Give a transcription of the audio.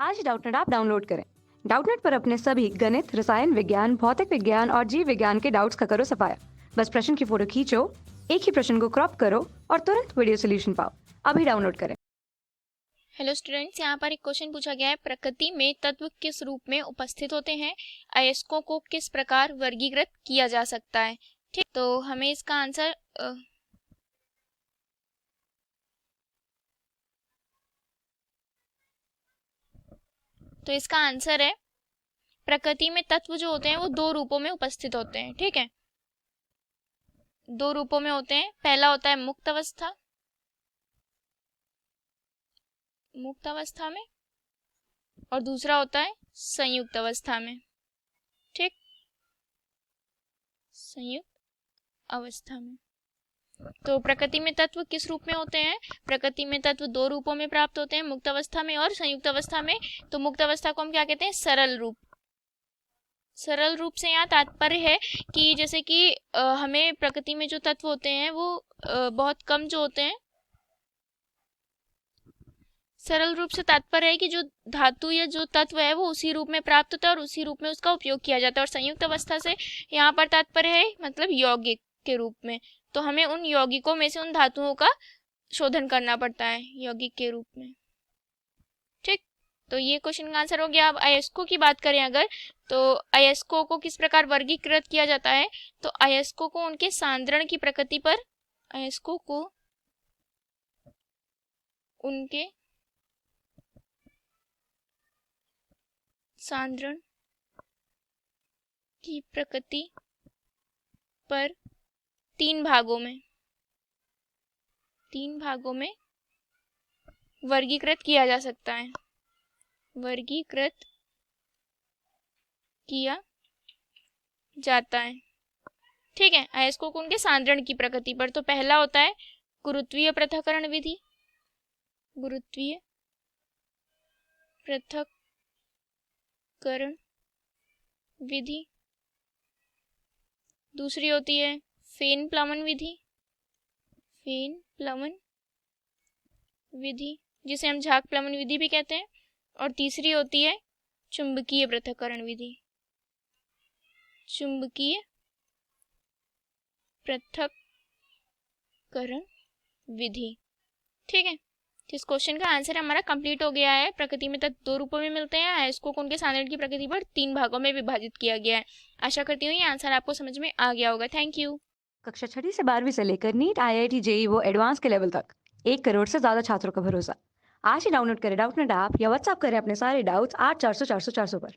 आज ही Doubtnut app download करें। Doubtnut पर अपने सभी गणित, रसायन विज्ञान, भौतिक विज्ञान और जीव विज्ञान के डाउट्स का करो सफाया। बस प्रश्न की फोटो खींचो, एक ही प्रश्न को क्रॉप करो और तुरंत वीडियो सोल्यूशन पाओ। अभी डाउनलोड करें। हेलो स्टूडेंट्स, यहाँ पर एक क्वेश्चन पूछा गया है, प्रकृति में तत्व किस रूप में उपस्थित होते हैं, अयस्कों को किस प्रकार वर्गीकृत किया जा सकता है। ठीक, तो हमें इसका आंसर है प्रकृति में तत्व जो होते हैं वो दो रूपों में उपस्थित होते हैं। ठीक है, दो रूपों में होते हैं। पहला होता है मुक्त अवस्था में और दूसरा होता है संयुक्त अवस्था में। ठीक, संयुक्त अवस्था में। तो प्रकृति में तत्व किस रूप में होते हैं? प्रकृति में तत्व दो रूपों में प्राप्त होते हैं, मुक्त अवस्था में और संयुक्त अवस्था में। तो मुक्त अवस्था को हम क्या कहते हैं? सरल रूप। सरल रूप से यहाँ तात्पर्य है कि जैसे कि हमें प्रकृति में जो तत्व होते हैं वो बहुत कम जो होते हैं। सरल रूप से तात्पर्य है कि जो धातु या जो तत्व है वो उसी रूप में प्राप्त होता है और उसी रूप में उसका उपयोग किया जाता है। और संयुक्त अवस्था से यहाँ पर तात्पर्य है मतलब यौगिक के रूप में। तो हमें उन यौगिकों में से उन धातुओं का शोधन करना पड़ता है यौगिक के रूप में। ठीक, तो ये क्वेश्चन का आंसर हो गया। अब अयस्कों की बात करें अगर, तो अयस्कों को किस प्रकार वर्गीकृत किया जाता है? तो अयस्कों को उनके सांद्रण की प्रकृति पर, अयस्कों को उनके सांद्रण की प्रकृति पर तीन भागों में वर्गीकृत किया जा सकता है। वर्गीकृत किया जाता है। ठीक है, अयस्कों को उनके सांद्रण की प्रकृति पर। तो पहला होता है गुरुत्वीय पृथक्करण विधि, गुरुत्वीय पृथक्करण विधि। दूसरी होती है फेन प्लमन विधि, फेन प्लमन विधि जिसे हम झाग प्लमन विधि भी कहते हैं। और तीसरी होती है चुंबकीय पृथक्करण विधि, चुंबकीय पृथक्करण विधि। ठीक है, तो इस क्वेश्चन का आंसर हमारा कंप्लीट हो गया है। प्रकृति में तत्व दो रूपों में मिलते हैं, अयस्कों को उनके सांद्रण की प्रकृति पर तीन भागों में विभाजित किया गया है। आशा करती हूँ ये आंसर आपको समझ में आ गया होगा। Thank you. कक्षा 6 से 12वीं से लेकर नीट, IIT, JEE वो एडवांस के लेवल तक 1 करोड़ से ज्यादा छात्रों का भरोसा। आज ही डाउनलोड करें डाउटनेट ऐप या व्हाट्सएप करें अपने सारे डाउट्स 8400 400 400 पर।